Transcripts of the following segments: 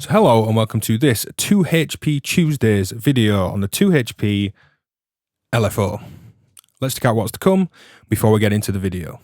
So hello and welcome to this 2HP Tuesdays video on the 2HP LFO. Let's check out what's to come before we get into the video.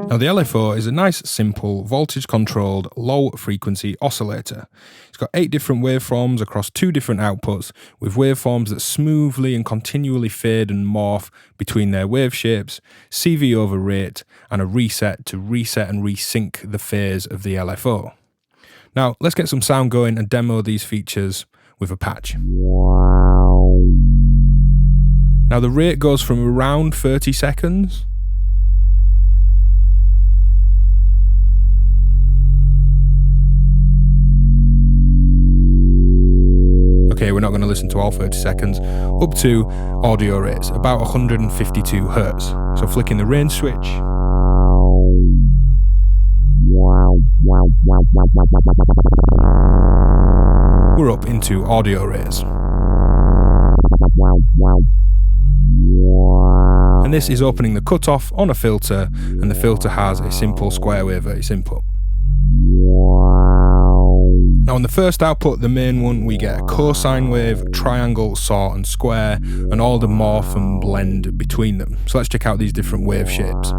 Now the LFO is a nice, simple, voltage-controlled, low-frequency oscillator. It's got 8 different waveforms across 2 different outputs, with waveforms that smoothly and continually fade and morph between their wave shapes, CV over rate, and a reset to reset and resync the phase of the LFO. Now let's get some sound going and demo these features with a patch. Now the rate goes from around 30 seconds okay, we're not going to listen to all 30 seconds, up to audio rates, about 152 Hertz. So flicking the range switch, we're up into audio rates. And this is opening the cutoff on a filter, and the filter has a simple square wave at its input. Now on the first output, the main one, we get a cosine wave, triangle, saw and square, and all the morph and blend between them. So let's check out these different wave shapes.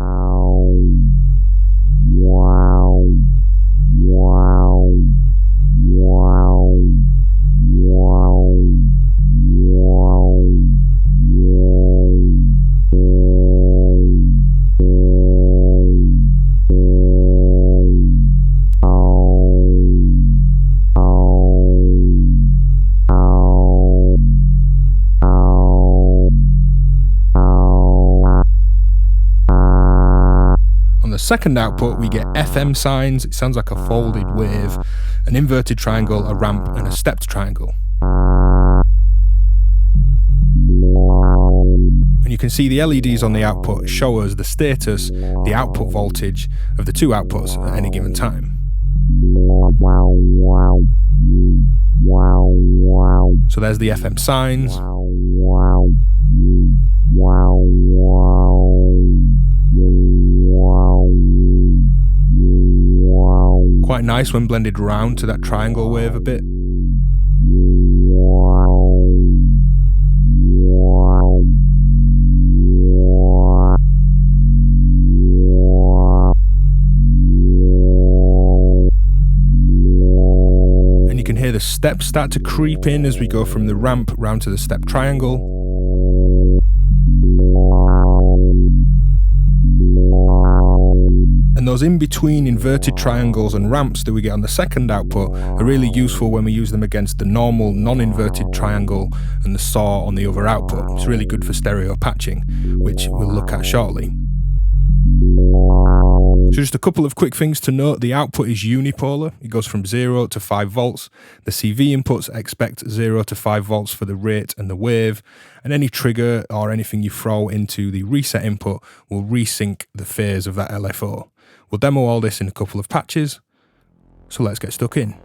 On the second output, we get FM signs. It sounds like a folded wave, an inverted triangle, a ramp, and a stepped triangle. And you can see the LEDs on the output show us the status, the output voltage of the 2 outputs at any given time. So there's the FM signs. Quite nice when blended round to that triangle wave a bit. And you can hear the steps start to creep in as we go from the ramp round to the step triangle. And those in-between inverted triangles and ramps that we get on the second output are really useful when we use them against the normal non-inverted triangle and the saw on the other output. It's really good for stereo patching, which we'll look at shortly. So just a couple of quick things to note. The output is unipolar. It goes from 0 to 5 volts. The CV inputs expect 0 to 5 volts for the rate and the wave, and any trigger or anything you throw into the reset input will resync the phase of that LFO. We'll demo all this in a couple of patches, so let's get stuck in.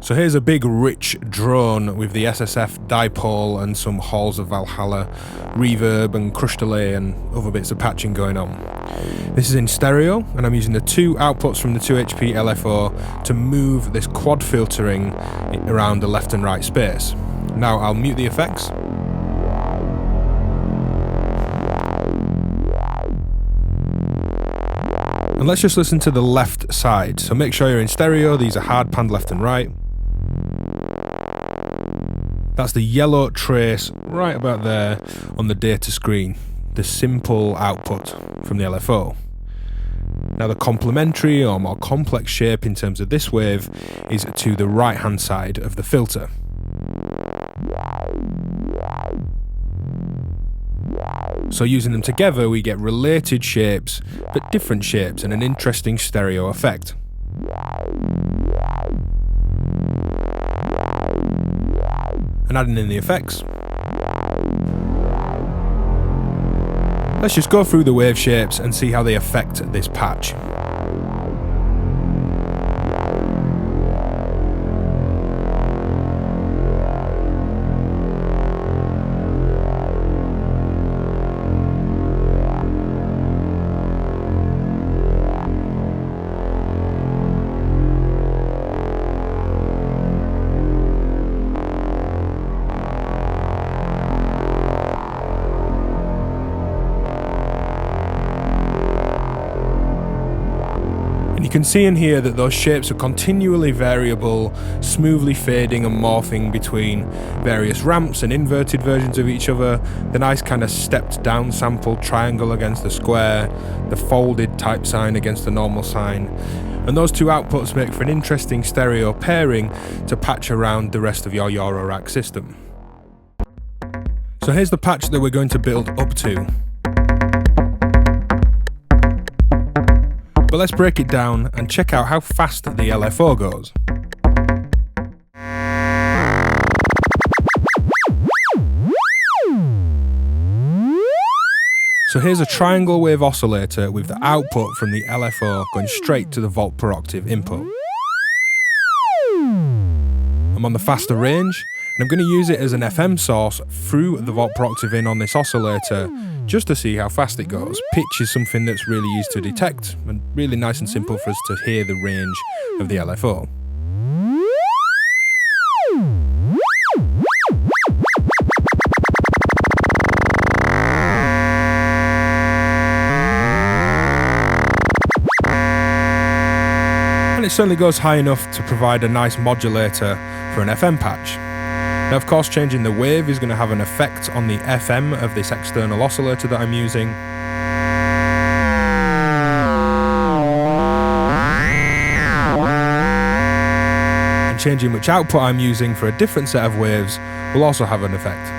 So here's a big rich drone with the SSF dipole and some Halls of Valhalla, reverb and crush delay and other bits of patching going on. This is in stereo, and I'm using the 2 outputs from the 2HP LFO to move this quad filtering around the left and right space. Now I'll mute the effects. And let's just listen to the left side. So make sure you're in stereo. These are hard panned left and right. That's the yellow trace right about there on the data screen, the simple output from the LFO. Now the complementary or more complex shape in terms of this wave is to the right hand side of the filter. So using them together, we get related shapes, but different shapes, and an interesting stereo effect. And adding in the effects. Let's just go through the wave shapes and see how they affect this patch. You can see in here that those shapes are continually variable, smoothly fading and morphing between various ramps and inverted versions of each other, the nice kind of stepped down sample triangle against the square, the folded type sign against the normal sign. And those two outputs make for an interesting stereo pairing to patch around the rest of your Eurorack system. So here's the patch that we're going to build up to. But let's break it down and check out how fast the LFO goes. So here's a triangle wave oscillator with the output from the LFO going straight to the volt per octave input. I'm on the faster range, and I'm going to use it as an FM source through the volt per octave in on this oscillator just to see how fast it goes. Pitch is something that's really easy to detect and really nice and simple for us to hear the range of the LFO. And it certainly goes high enough to provide a nice modulator for an FM patch. Now, of course, changing the wave is going to have an effect on the FM of this external oscillator that I'm using. And changing which output I'm using for a different set of waves will also have an effect.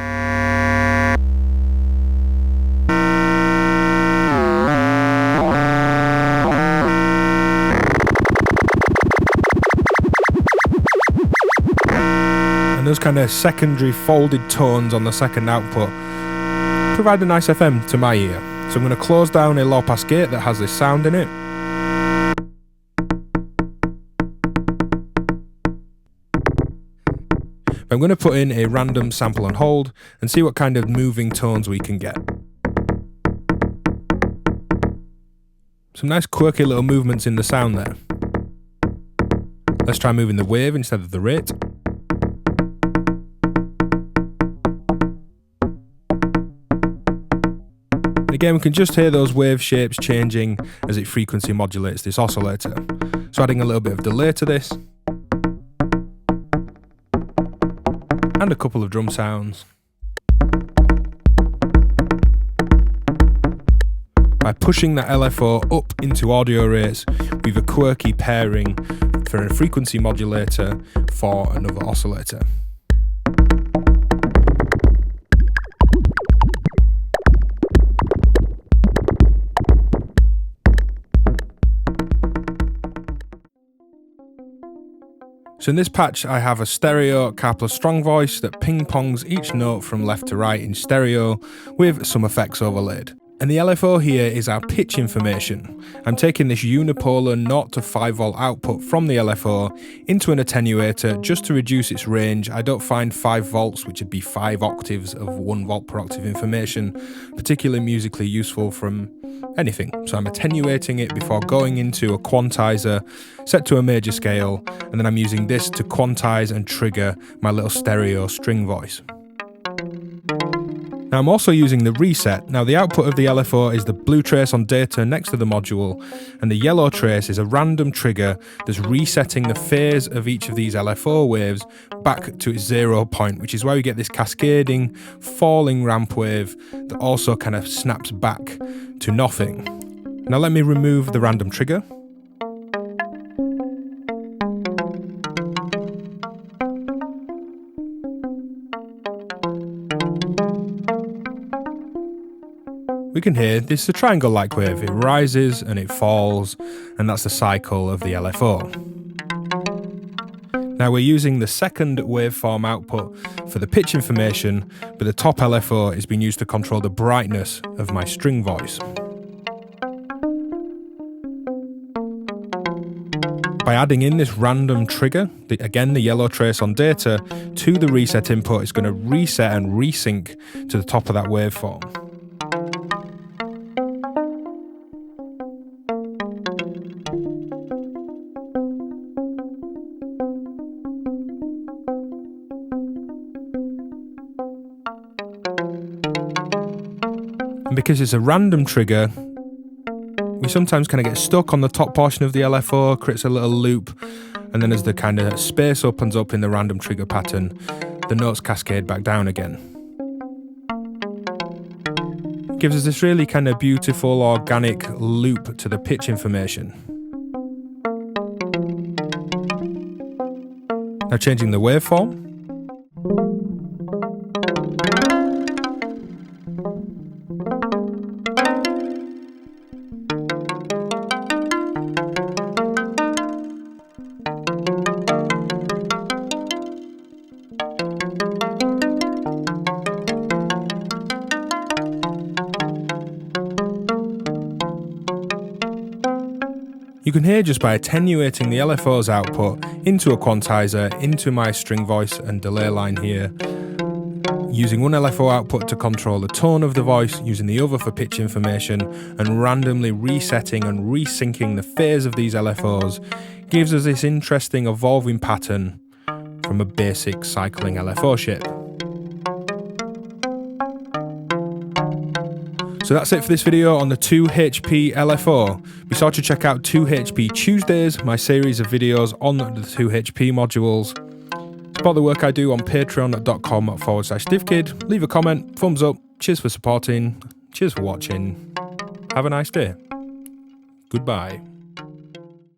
Those kind of secondary folded tones on the second output provide a nice FM to my ear. So I'm going to close down a low pass gate that has this sound in it. I'm going to put in a random sample and hold and see what kind of moving tones we can get. Some nice quirky little movements in the sound there. Let's try moving the wave instead of the rate. Again, we can just hear those wave shapes changing as it frequency modulates this oscillator. So adding a little bit of delay to this. And a couple of drum sounds. By pushing that LFO up into audio rates, we have a quirky pairing for a frequency modulator for another oscillator. So in this patch I have a stereo car plus strong voice that ping-pongs each note from left to right in stereo with some effects overlaid. And the LFO here is our pitch information. I'm taking this unipolar 0 to 5 volt output from the LFO into an attenuator just to reduce its range. I don't find 5 volts, which would be 5 octaves of 1 volt per octave information, particularly musically useful from anything. So I'm attenuating it before going into a quantizer set to a major scale, and then I'm using this to quantize and trigger my little stereo string voice. Now I'm also using the reset. Now the output of the LFO is the blue trace on data next to the module, and the yellow trace is a random trigger that's resetting the phase of each of these LFO waves back to its 0 point, which is why we get this cascading, falling ramp wave that also kind of snaps back to nothing. Now let me remove the random trigger. We can hear this is a triangle-like wave. It rises and it falls, and that's the cycle of the LFO. Now we're using the second waveform output for the pitch information, but the top LFO is being used to control the brightness of my string voice. By adding in this random trigger, again the yellow trace on data, to the reset input, it's going to reset and resync to the top of that waveform. And because it's a random trigger, we sometimes kind of get stuck on the top portion of the LFO, creates a little loop, and then as the kind of space opens up in the random trigger pattern, the notes cascade back down again. It gives us this really kind of beautiful organic loop to the pitch information. Now changing the waveform. You can hear just by attenuating the LFO's output into a quantizer, into my string voice and delay line here, using one LFO output to control the tone of the voice, using the other for pitch information, and randomly resetting and resyncing the phase of these LFOs gives us this interesting evolving pattern from a basic cycling LFO shape. So that's it for this video on the 2HP LFO. Be sure to check out 2HP Tuesdays, my series of videos on the 2HP modules. Support the work I do on patreon.com/DivKid. Leave a comment, thumbs up, cheers for supporting, cheers for watching. Have a nice day. Goodbye.